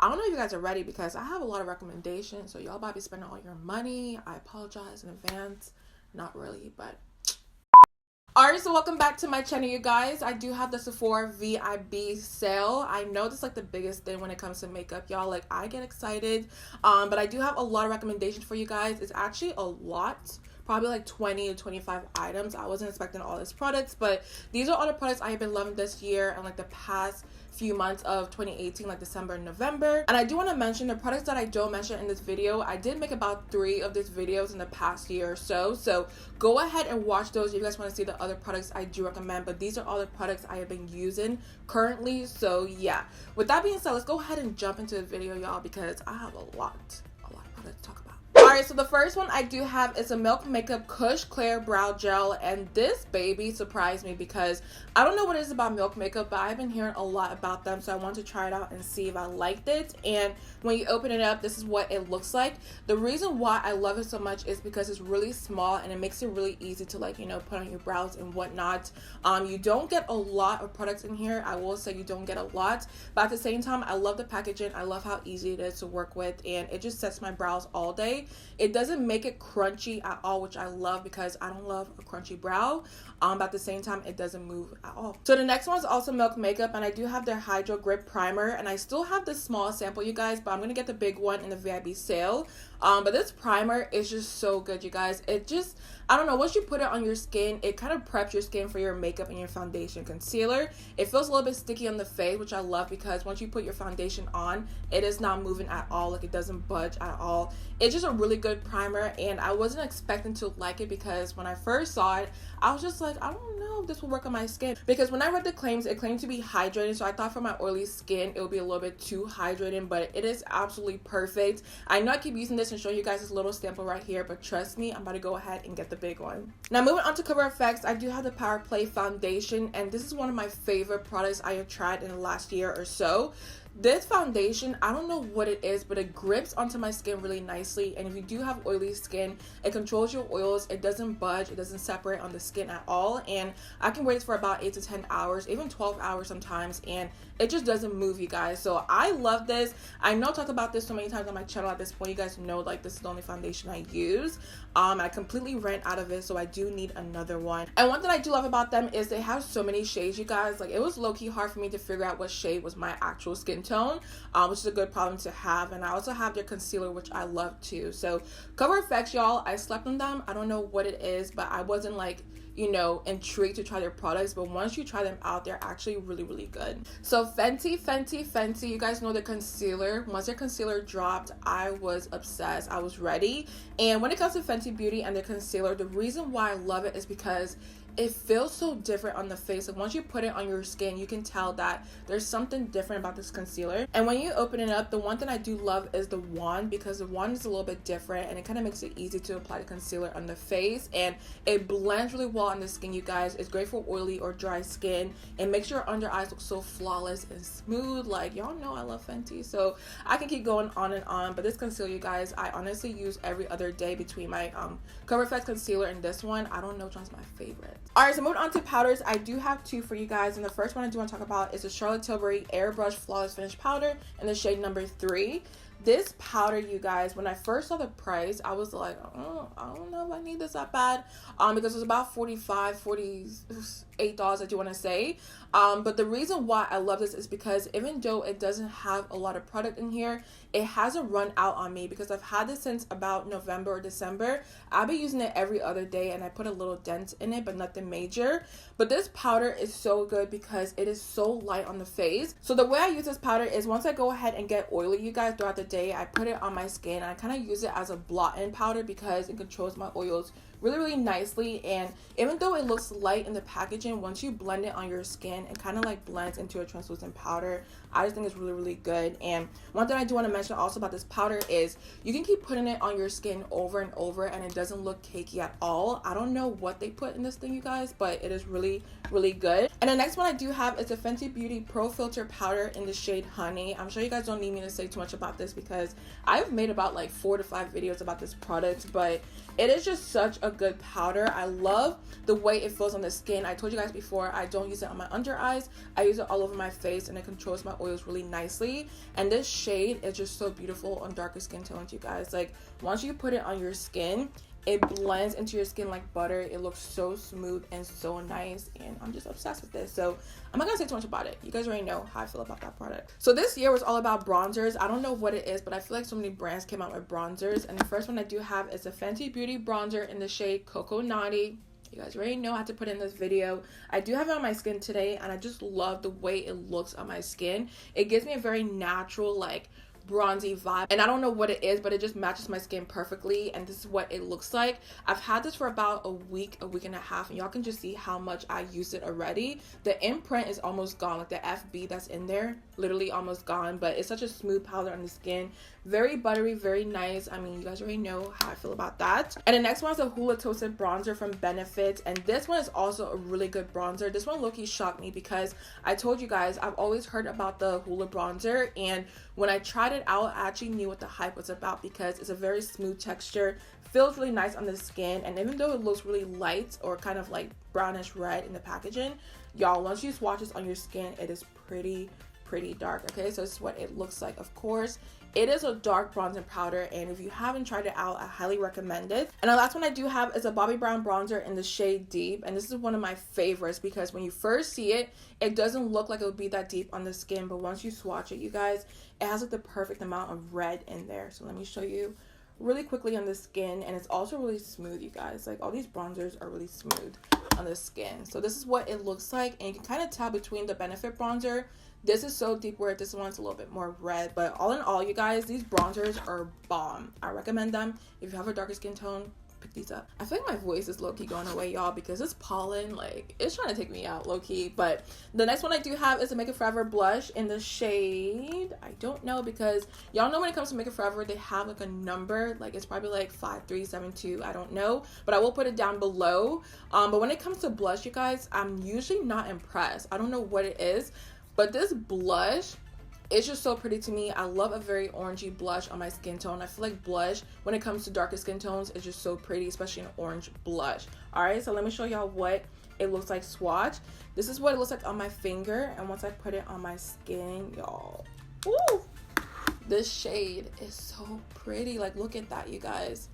I don't know if you guys are ready because I have a lot of recommendations, so y'all about to be spending all your money. I apologize in advance. Not really, but alright, so welcome back to my channel, you guys. I do have the Sephora VIB sale. I know this is like the biggest thing when it comes to makeup, y'all. Like, I get excited, but I do have a lot of recommendations for you guys. It's actually a lot, probably like 20 to 25 items. I wasn't expecting all these products, but these are all the products I have been loving this year and like the past few months of 2018, like December and November. And I do want to mention the products that I don't mention in this video. I did make about 3 of these videos in the past year or so, so go ahead and watch those if you guys want to see the other products I do recommend. But these are all the products I have been using currently, so yeah. With that being said, let's go ahead and jump into the video, y'all, because I have a lot of products to talk about. Alright, so the first one I do have is a Milk Makeup Kush Clear Brow Gel, and this baby surprised me because I don't know what it is about Milk Makeup, but I've been hearing a lot about them, so I wanted to try it out and see if I liked it. And when you open it up, this is what it looks like. The reason why I love it so much is because it's really small and it makes it really easy to, like, you know, put on your brows and whatnot. You don't get a lot of products in here. I will say you don't get a lot, but at the same time, I love the packaging. I love how easy it is to work with, and it just sets my brows all day. It doesn't make it crunchy at all, which I love because I don't love a crunchy brow, but at the same time it doesn't move at all. So the next one is also Milk Makeup, and I do have their Hydro Grip Primer, and I still have the small sample, you guys, but I'm gonna get the big one in the VIB sale. But this primer is just so good, you guys. It just, I don't know, once you put it on your skin, it kind of preps your skin for your makeup and your foundation concealer. It feels a little bit sticky on the face, which I love because once you put your foundation on, it is not moving at all. Like, it doesn't budge at all. It's just a really good primer, and I wasn't expecting to like it because when I first saw it, I was just like, I don't know if this will work on my skin, because when I read the claims, it claimed to be hydrating, so I thought for my oily skin it would be a little bit too hydrating, but it is absolutely perfect. I know I keep using this and show you guys this little sample right here, but trust me, I'm about to go ahead and get the big one. Now moving on to Cover FX, I do have the Power Play Foundation, and this is one of my favorite products I have tried in the last year or so. This foundation, I don't know what it is, but it grips onto my skin really nicely, and if you do have oily skin, it controls your oils. It doesn't budge, it doesn't separate on the skin at all, and I can wear this for about 8 to 10 hours, even 12 hours sometimes, and it just doesn't move, you guys. So I love this. I know I talked about this so many times on my channel at this point. You guys know, like, this is the only foundation I use. I completely ran out of it, so I do need another one. And one thing I do love about them is they have so many shades, you guys. Like, it was low-key hard for me to figure out what shade was my actual skin tone, which is a good problem to have. And I also have their concealer, which I love too. So Cover FX, y'all, I slept on them. I don't know what it is, but I wasn't, like, you know, intrigued to try their products, but once you try them out, they're actually really good. So Fenty, you guys know the concealer. Once their concealer dropped, I was obsessed. I was ready. And when it comes to Fenty Beauty and their concealer, the reason why I love it is because it feels so different on the face. Like, once you put it on your skin, you can tell that there's something different about this concealer. And when you open it up, the one thing I do love is the wand, because the wand is a little bit different and it kind of makes it easy to apply the concealer on the face, and it blends really well on the skin, you guys. It's great for oily or dry skin. It makes your under eyes look so flawless and smooth. Like, y'all know I love Fenty, so I can keep going on and on. But this concealer, you guys, I honestly use every other day between my Cover FX concealer and this one. I don't know which one's my favorite. Alright, so moving on to powders, I do have 2 for you guys, and the first one I do want to talk about is the Charlotte Tilbury Airbrush Flawless Finish Powder in the shade number 3. This powder, you guys, when I first saw the price, I was like, oh, I don't know if I need this that bad, because it was about $48, I do want to say. But the reason why I love this is because even though it doesn't have a lot of product in here, it hasn't run out on me, because I've had this since about November or December. I've been using it every other day, and I put a little dent in it, but nothing major. But this powder is so good because it is so light on the face. So the way I use this powder is once I go ahead and get oily, you guys, throughout the day, I put it on my skin. I kind of use it as a blot-in powder because it controls my oils really nicely. And even though it looks light in the packaging, once you blend it on your skin, it kind of like blends into a translucent powder. I just think it's really good. And one thing I do want to mention also about this powder is you can keep putting it on your skin over and over and it doesn't look cakey at all. I don't know what they put in this thing, you guys, but it is really good. And the next one I do have is the Fenty Beauty Pro Filter Powder in the shade Honey. I'm sure you guys don't need me to say too much about this because I've made about like 4 to 5 videos about this product, but it is just such a good powder. I love the way it feels on the skin. I told you guys before, I don't use it on my under eyes. I use it all over my face, and it controls my oils really nicely. And this shade is just so beautiful on darker skin tones, you guys. Like, once you put it on your skin, it blends into your skin like butter. It looks so smooth and so nice, and I'm just obsessed with this. So I'm not gonna say too much about it. You guys already know how I feel about that product. So this year was all about bronzers. I don't know what it is, but I feel like so many brands came out with bronzers, and the first one I do have is a Fenty Beauty bronzer in the shade Coco Naughty. You guys already know how to put in this video. I do have it on my skin today, and I just love the way it looks on my skin. It gives me a very natural, like, bronzy vibe, and I don't know what it is, but it just matches my skin perfectly, and this is what it looks like. I've had this for about a week and a half, and y'all can just see how much I used it already. The imprint is almost gone, like the FB that's in there, literally almost gone, but it's such a smooth powder on the skin. Very buttery, very nice. I mean, you guys already know how I feel about that. And the next one is a Hoola Toasted Bronzer from Benefit, and this one is also a really good bronzer. This one low-key shocked me because I told you guys I've always heard about the Hoola bronzer, and when I tried it out, I actually knew what the hype was about because it's a very smooth texture, feels really nice on the skin, and even though it looks really light or kind of like brownish red in the packaging, y'all, once you swatch this on your skin, it is pretty dark. Okay, so this is what it looks like. Of course, it is a dark bronzer powder, and if you haven't tried it out, I highly recommend it. And the last one I do have is a Bobbi Brown bronzer in the shade Deep, and this is one of my favorites because when you first see it, it doesn't look like it would be that deep on the skin, but once you swatch it, you guys, it has like the perfect amount of red in there. So let me show you really quickly on the skin, and it's also really smooth, you guys. Like, all these bronzers are really smooth on the skin. So this is what it looks like, and you can kind of tell between the Benefit bronzer, this is so deep where this one's a little bit more red, but all in all, you guys, these bronzers are bomb. I recommend them. If you have a darker skin tone, pick these up. I feel like my voice is low-key going away, y'all, because this pollen, like, it's trying to take me out low-key. But the next one I do have is a Makeup Forever blush in the shade, I don't know, because y'all know when it comes to Makeup Forever, they have like a number, like it's probably like 5372, I don't know, but I will put it down below. But when it comes to blush, you guys, I'm usually not impressed. I don't know what it is, but this blush, it's just so pretty to me. I love a very orangey blush on my skin tone. I feel like blush, when it comes to darker skin tones, is just so pretty, especially an orange blush. All right, so let me show y'all what it looks like swatch. This is what it looks like on my finger, and once I put it on my skin, y'all, woo, this shade is so pretty. Like, look at that, you guys.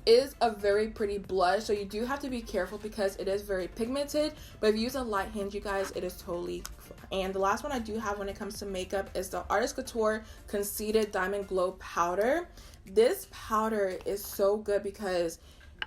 Is a very pretty blush, so you do have to be careful because it is very pigmented, but if you use a light hand, you guys, it is totally fine. And the last one I do have when it comes to makeup is the Artist Couture Conceited Diamond Glow Powder. This powder is so good because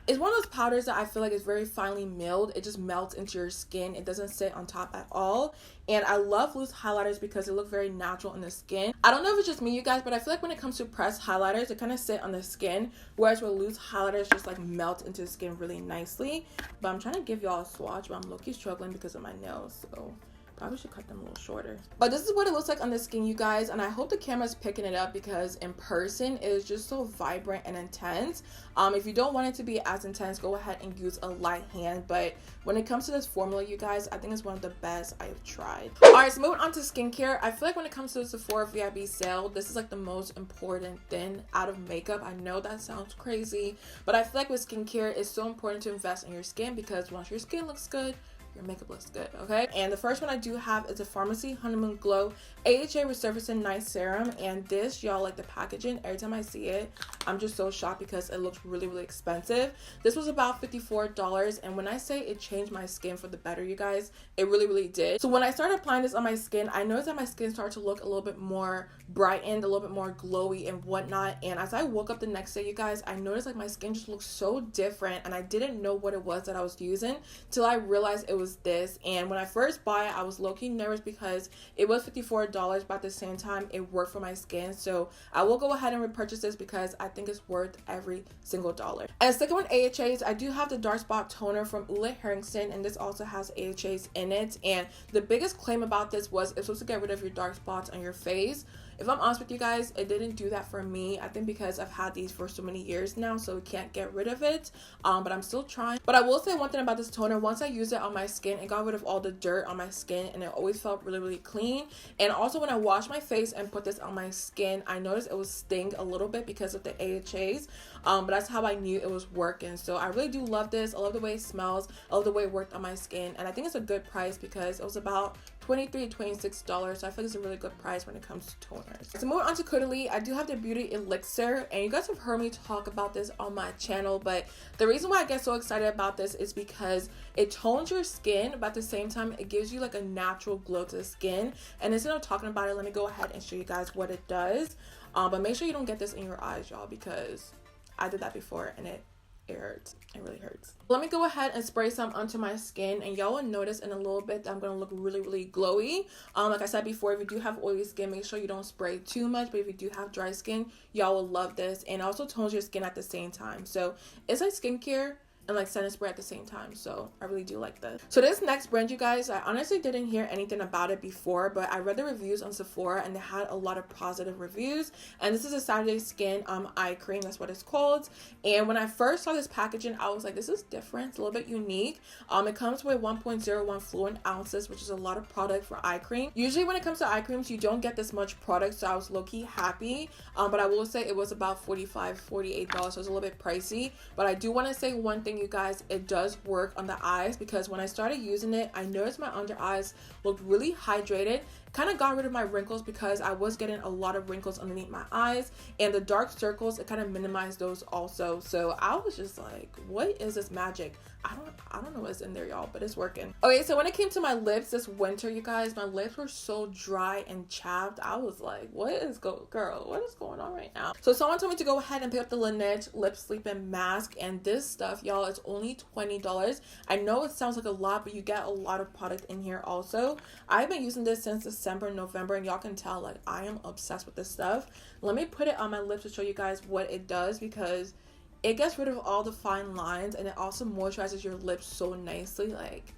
it's one of those powders that I feel like is very finely milled. It just melts into your skin. It doesn't sit on top at all. And I love loose highlighters because they look very natural on the skin. I don't know if it's just me, you guys, but I feel like when it comes to pressed highlighters, they kind of sit on the skin, whereas with loose highlighters just like melt into the skin really nicely. But I'm trying to give y'all a swatch, but I'm low-key struggling because of my nails, so probably should cut them a little shorter. But this is what it looks like on the skin, you guys, and I hope the camera's picking it up because in person it is just so vibrant and intense. If you don't want it to be as intense, go ahead and use a light hand, but when it comes to this formula, you guys, I think it's one of the best I've tried. All right, so moving on to skincare, I feel like when it comes to the Sephora VIB sale, this is like the most important thing out of makeup. I know that sounds crazy, but I feel like with skincare, it's so important to invest in your skin because once your skin looks good, your makeup looks good, okay? And the first one I do have is a Farmacy Honeymoon Glow AHA Resurfacing Night Serum, and this, y'all, like the packaging, every time I see it, I'm just so shocked because it looks really expensive. This was about $54, and when I say it changed my skin for the better, you guys, it really did. So when I started applying this on my skin, I noticed that my skin started to look a little bit more brightened, a little bit more glowy and whatnot, and as I woke up the next day, you guys, I noticed like my skin just looked so different, and I didn't know what it was that I was using till I realized it was this. And when I first bought it, I was low-key nervous because it was $54, but at the same time it worked for my skin, so I will go ahead and repurchase this because I think it's worth every single dollar. And the second one, AHAs, I do have the dark spot toner from Henriksen, and this also has AHAs in it, and the biggest claim about this was it's supposed to get rid of your dark spots on your face. if I'm honest with you guys, it didn't do that for me. I think because I've had these for so many years now, so we can't get rid of it. But I'm still trying. But I will say one thing about this toner, once I used it on my skin, it got rid of all the dirt on my skin, and it always felt really, really clean. And also when I wash my face and put this on my skin, I noticed it would sting a little bit because of the AHAs. But that's how I knew it was working. So I really do love this. I love the way it smells. I love the way it worked on my skin, and I think it's a good price because it was about $23 to $26, so I feel like it's a really good price when it comes to toners. So moving on to Caudalie, I do have the Beauty Elixir, and you guys have heard me talk about this on my channel, but the reason why I get so excited about this is because it tones your skin, but at the same time it gives you like a natural glow to the skin. And instead of talking about it, let me go ahead and show you guys what it does. But make sure you don't get this in your eyes, y'all, because I did that before and it hurts. It really hurts. Let me go ahead and spray some onto my skin, and y'all will notice in a little bit that I'm gonna look really, really glowy. Like I said before, if you do have oily skin, make sure you don't spray too much, but if you do have dry skin, y'all will love this. And it also tones your skin at the same time, so it's like skincare and like setting spray at the same time. So I really do like this. So this next brand, you guys, I honestly didn't hear anything about it before, but I read the reviews on Sephora and they had a lot of positive reviews. And this is a Saturday Skin eye cream, that's what it's called. And when I first saw this packaging, I was like, this is different, it's a little bit unique. It comes with 1.01 fluid ounces, which is a lot of product for eye cream. Usually when it comes to eye creams, you don't get this much product, so I was low-key happy. But I will say it was about $45, $48, so it's a little bit pricey. But I do want to say one thing, you guys, it does work on the eyes, because when I started using it, I noticed my under eyes looked really hydrated. Kind of got rid of my wrinkles because I was getting a lot of wrinkles underneath my eyes, and the dark circles, it kind of minimized those also. So I was just like, what is this magic? I don't know what's in there, y'all, but it's working. Okay, so when it came to my lips this winter, you guys, my lips were so dry and chapped. I was like, what is girl, what is going on right now? So someone told me to go ahead and pick up the Laneige lip sleeping mask, and this stuff, y'all, is only $20. I know it sounds like a lot, but you get a lot of product in here also. I've been using this since December, November, and y'all can tell like I am obsessed with this stuff. Let me put it on my lips to show you guys what it does, because it gets rid of all the fine lines, and it also moisturizes your lips so nicely. Like,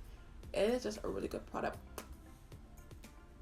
it is just a really good product.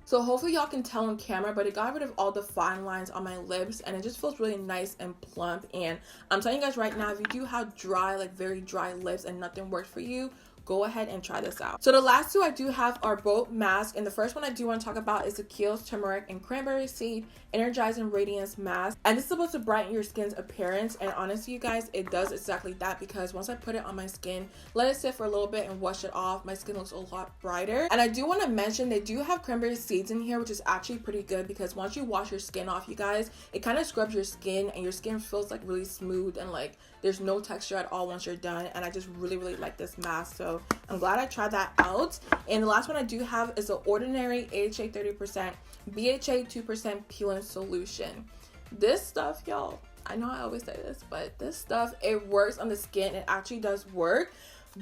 So hopefully y'all can tell on camera, but it got rid of all the fine lines on my lips, and it just feels really nice and plump. And I'm telling you guys right now, if you do have dry, like very dry lips and nothing works for you, go ahead and try this out. So the last two I do have are both masks, and the first one I do want to talk about is the Kiehls Turmeric and Cranberry Seed Energizing Radiance Mask. And this is supposed to brighten your skin's appearance, and honestly, you guys, it does exactly that, because once I put it on my skin, let it sit for a little bit and wash it off, my skin looks a lot brighter. And I do want to mention they do have cranberry seeds in here, which is actually pretty good, because once you wash your skin off, you guys, it kind of scrubs your skin, and your skin feels like really smooth, and like there's no texture at all once you're done. And I just really, really like this mask, so I'm glad I tried that out. And the last one I do have is the Ordinary AHA 30% BHA 2% peeling solution. This stuff, y'all, I know I always say this, but this stuff, it works on the skin. It actually does work,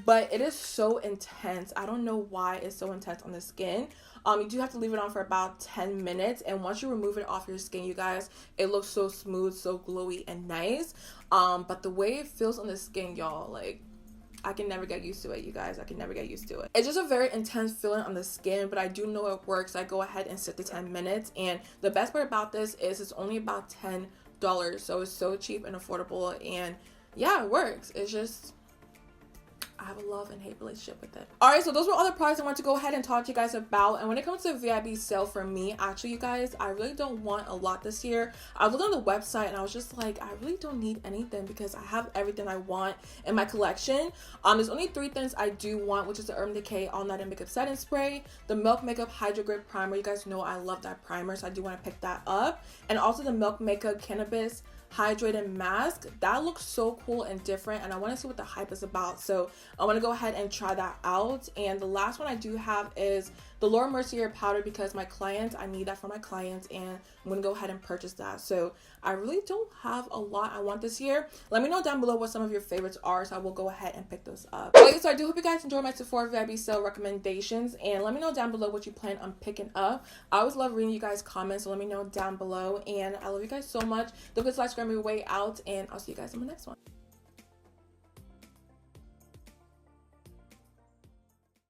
but it is so intense. I don't know why it's so intense on the skin. You do have to leave it on for about 10 minutes, and once you remove it off your skin, you guys, it looks so smooth, so glowy and nice. But the way it feels on the skin, y'all, like, I can never get used to it, you guys. I can never get used to it. It's just a very intense feeling on the skin, but I do know it works. I go ahead and sit the 10 minutes, and the best part about this is it's only about $10, so it's so cheap and affordable, and yeah, it works. It's just, I have a love and hate relationship with it. Alright, so those were all the products I want to go ahead and talk to you guys about. And when it comes to VIB sale for me, actually, you guys, I really don't want a lot this year. I was looking on the website and I was just like, I really don't need anything, because I have everything I want in my collection. There's only 3 things I do want, which is the Urban Decay All Night Makeup Setting Spray, the Milk Makeup Hydro Grip Primer. You guys know I love that primer, so I do want to pick that up. And also the Milk Makeup Cannabis Hydrated Mask. That looks so cool and different, and I want to see what the hype is about, so I want to go ahead and try that out. And the last one I do have is the Laura Mercier powder, because my clients, I need that for my clients, and I'm gonna go ahead and purchase that. So I really don't have a lot I want this year. Let me know down below what some of your favorites are, so I will go ahead and pick those up. Okay, so I do hope you guys enjoyed my Sephora VIB sale recommendations, and let me know down below what you plan on picking up. I always love reading you guys' comments, so let me know down below, and I love you guys so much. Don't forget to like, subscribe, your way out, and I'll see you guys in my next one.